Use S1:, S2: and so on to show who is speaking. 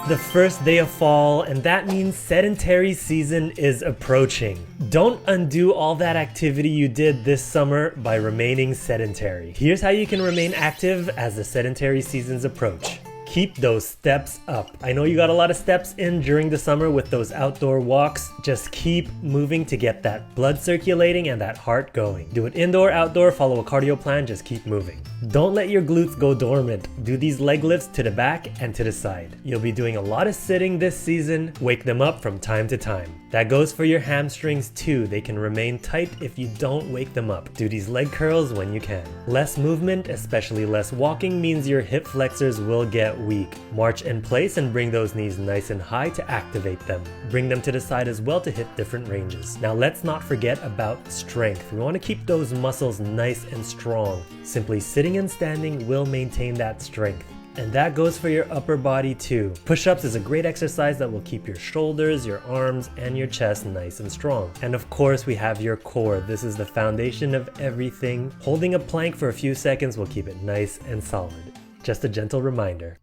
S1: the first day of fall, and that means sedentary season is approaching. Don't undo all that activity you did this summer by remaining sedentary. Here's how you can remain active as the sedentary seasons approach. Keep those steps up. I know you got a lot of steps in during the summer with those outdoor walks. Just keep moving to get that blood circulating and that heart going. Do it indoor, outdoor, follow a cardio plan, just keep moving. Don't let your glutes go dormant. Do these leg lifts to the back and to the side. You'll be doing a lot of sitting this season. Wake them up from time to time. That goes for your hamstrings too. They can remain tight if you don't wake them up. Do these leg curls when you can. Less movement, especially less walking, means your hip flexors will get weak. March in place and bring those knees nice and high to activate them. Bring them to the side as well to hit different ranges. Now let's not forget about strength. We want to keep those muscles nice and strong. Simply sitting and standing will maintain that strength. And that goes for your upper body too. Push-ups is a great exercise that will keep your shoulders, your arms, and your chest nice and strong. And of course, we have your core. This is the foundation of everything. Holding a plank for a few seconds will keep it nice and solid. Just a gentle reminder.